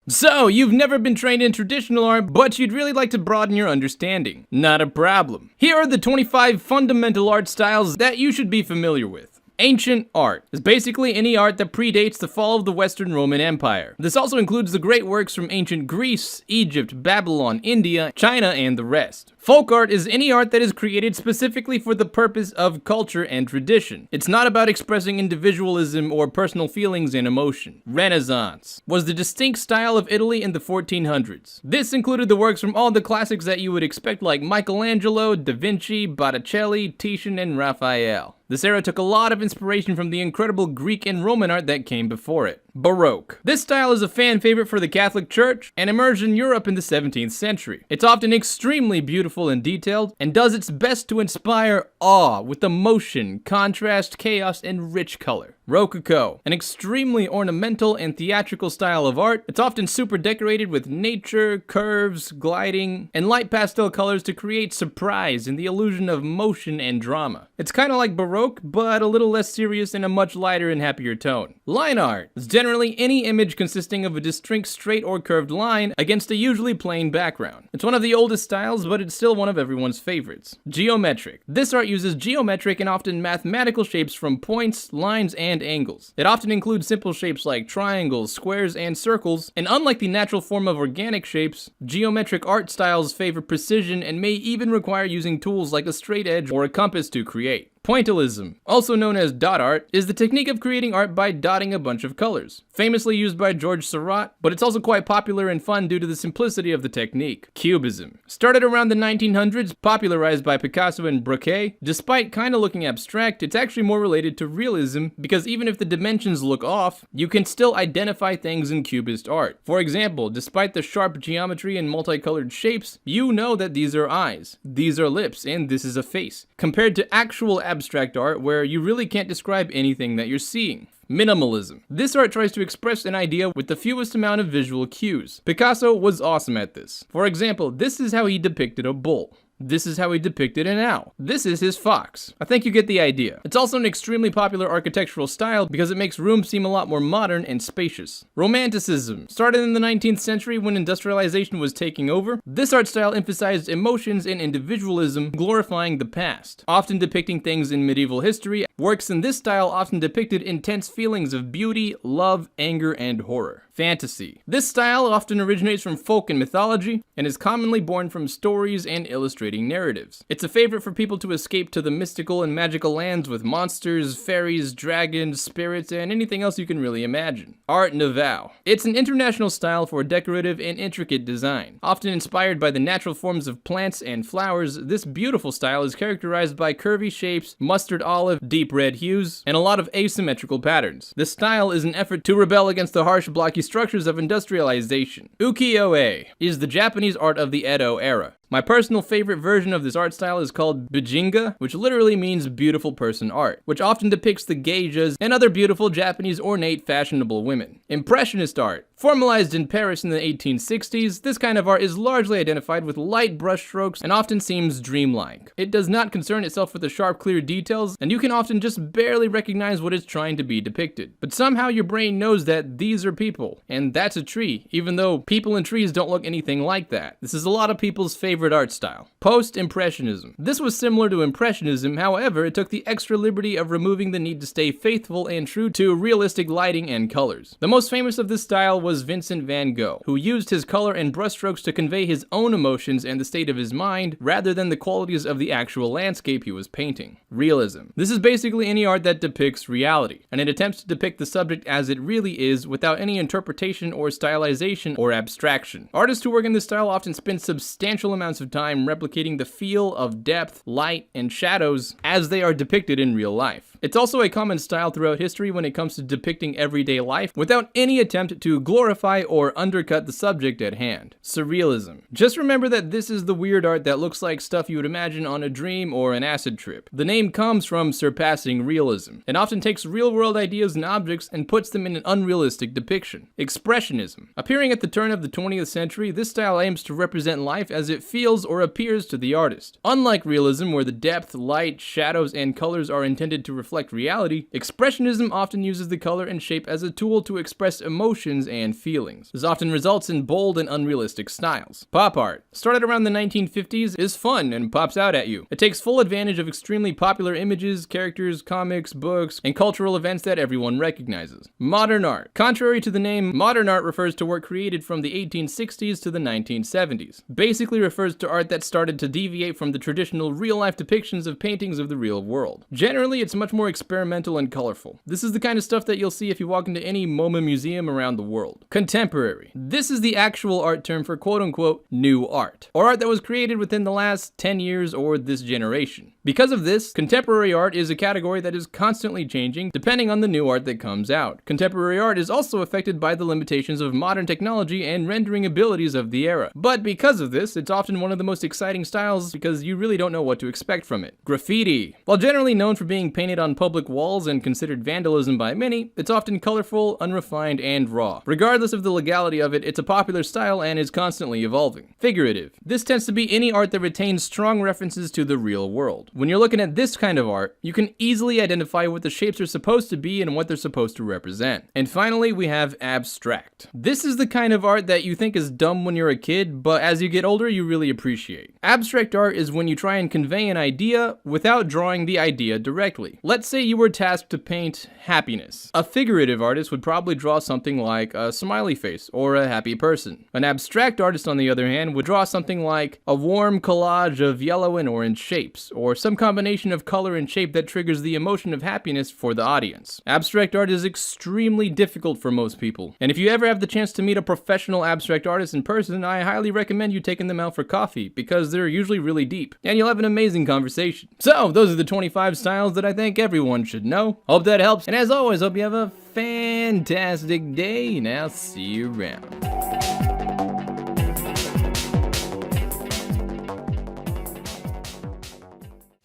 So, you've never been trained in traditional art, but you'd really like to broaden your understanding. Not a problem. Here are the 25 fundamental art styles that you should be familiar with. Ancient art is basically any art that predates the fall of the Western Roman Empire. This also includes the great works from ancient Greece, Egypt, Babylon, India, China, and the rest. Folk art is any art that is created specifically for the purpose of culture and tradition. It's not about expressing individualism or personal feelings and emotion. Renaissance was the distinct style of Italy in the 1400s. This included the works from all the classics that you would expect, like Michelangelo, Da Vinci, Botticelli, Titian, and Raphael. This era took a lot of inspiration from the incredible Greek and Roman art that came before it. Baroque. This style is a fan favorite for the Catholic Church and emerged in Europe in the 17th century. It's often extremely beautiful and detailed, and does its best to inspire awe with emotion, contrast, chaos, and rich color. Rococo, an extremely ornamental and theatrical style of art. It's often super decorated with nature, curves, gliding, and light pastel colors to create surprise and the illusion of motion and drama. It's kind of like Baroque, but a little less serious and a much lighter and happier tone. Line art is generally any image consisting of a distinct straight or curved line against a usually plain background. It's one of the oldest styles, but it's still one of everyone's favorites. Geometric. This art uses geometric and often mathematical shapes from points, lines, and angles. It often includes simple shapes like triangles, squares, and circles, and unlike the natural form of organic shapes, geometric art styles favor precision and may even require using tools like a straight edge or a compass to create. Pointillism, also known as dot art, is the technique of creating art by dotting a bunch of colors. Famously used by George Seurat, but it's also quite popular and fun due to the simplicity of the technique. Cubism. Started around the 1900s, popularized by Picasso and Braque. Despite kinda looking abstract, it's actually more related to realism, because even if the dimensions look off, you can still identify things in Cubist art. For example, despite the sharp geometry and multicolored shapes, you know that these are eyes, these are lips, and this is a face, compared to actual abstract art where you really can't describe anything that you're seeing. Minimalism. This art tries to express an idea with the fewest amount of visual cues. Picasso was awesome at this. For example, this is how he depicted a bull. This is how he depicted an owl. This is his fox. I think you get the idea. It's also an extremely popular architectural style because it makes rooms seem a lot more modern and spacious. Romanticism. Started in the 19th century when industrialization was taking over, this art style emphasized emotions and individualism, glorifying the past. Often depicting things in medieval history, works in this style often depicted intense feelings of beauty, love, anger, and horror. Fantasy. This style often originates from folk and mythology, and is commonly born from stories and illustrating narratives. It's a favorite for people to escape to the mystical and magical lands with monsters, fairies, dragons, spirits, and anything else you can really imagine. Art Nouveau. It's an international style for decorative and intricate design. Often inspired by the natural forms of plants and flowers, this beautiful style is characterized by curvy shapes, mustard olive, deep red hues, and a lot of asymmetrical patterns. This style is an effort to rebel against the harsh, blocky structures of industrialization. Ukiyo-e is the Japanese art of the Edo era. My personal favorite version of this art style is called bijinga, which literally means beautiful person art, which often depicts the geishas and other beautiful Japanese ornate fashionable women. Impressionist art. Formalized in Paris in the 1860s, this kind of art is largely identified with light brushstrokes and often seems dreamlike. It does not concern itself with the sharp, clear details, and you can often just barely recognize what is trying to be depicted. But somehow your brain knows that these are people, and that's a tree, even though people and trees don't look anything like that. This is a lot of people's favorite art style. Post-Impressionism. This was similar to Impressionism, however, it took the extra liberty of removing the need to stay faithful and true to realistic lighting and colors. The most famous of this style was Vincent van Gogh, who used his color and brushstrokes to convey his own emotions and the state of his mind, rather than the qualities of the actual landscape he was painting. Realism. This is basically any art that depicts reality, and it attempts to depict the subject as it really is without any interpretation or stylization or abstraction. Artists who work in this style often spend substantial amounts of time replicating the feel of depth, light, and shadows as they are depicted in real life. It's also a common style throughout history when it comes to depicting everyday life without any attempt to glorify or undercut the subject at hand. Surrealism. Just remember that this is the weird art that looks like stuff you would imagine on a dream or an acid trip. The name comes from surpassing realism. It often takes real-world ideas and objects and puts them in an unrealistic depiction. Expressionism. Appearing at the turn of the 20th century, this style aims to represent life as it feels or appears to the artist. Unlike realism, where the depth, light, shadows, and colors are intended to reflect reality, expressionism often uses the color and shape as a tool to express emotions and feelings. This often results in bold and unrealistic styles. Pop art, started around the 1950s, is fun and pops out at you. It takes full advantage of extremely popular images, characters, comics, books, and cultural events that everyone recognizes. Modern art. Contrary to the name, modern art refers to work created from the 1860s to the 1970s. Basically refers to art that started to deviate from the traditional real-life depictions of paintings of the real world. Generally, it's much more experimental and colorful. This is the kind of stuff that you'll see if you walk into any MoMA museum around the world. Contemporary. This is the actual art term for quote-unquote new art, or art that was created within the last 10 years or this generation. Because of this, contemporary art is a category that is constantly changing depending on the new art that comes out. Contemporary art is also affected by the limitations of modern technology and rendering abilities of the era. But because of this, it's often one of the most exciting styles because you really don't know what to expect from it. Graffiti. While generally known for being painted on public walls and considered vandalism by many, it's often colorful, unrefined, and raw. Regardless of the legality of it, it's a popular style and is constantly evolving. Figurative. This tends to be any art that retains strong references to the real world. When you're looking at this kind of art, you can easily identify what the shapes are supposed to be and what they're supposed to represent. And finally, we have abstract. This is the kind of art that you think is dumb when you're a kid, but as you get older, you really appreciate. Abstract art is when you try and convey an idea without drawing the idea directly. Let's say you were tasked to paint happiness. A figurative artist would probably draw something like a smiley face or a happy person. An abstract artist, on the other hand, would draw something like a warm collage of yellow and orange shapes, or some combination of color and shape that triggers the emotion of happiness for the audience. Abstract art is extremely difficult for most people, and if you ever have the chance to meet a professional abstract artist in person, I highly recommend you taking them out for coffee, because they're usually really deep, and you'll have an amazing conversation. So, those are the 25 styles that I think everyone should know. Hope that helps, and as always, hope you have a fantastic day, and I'll see you around.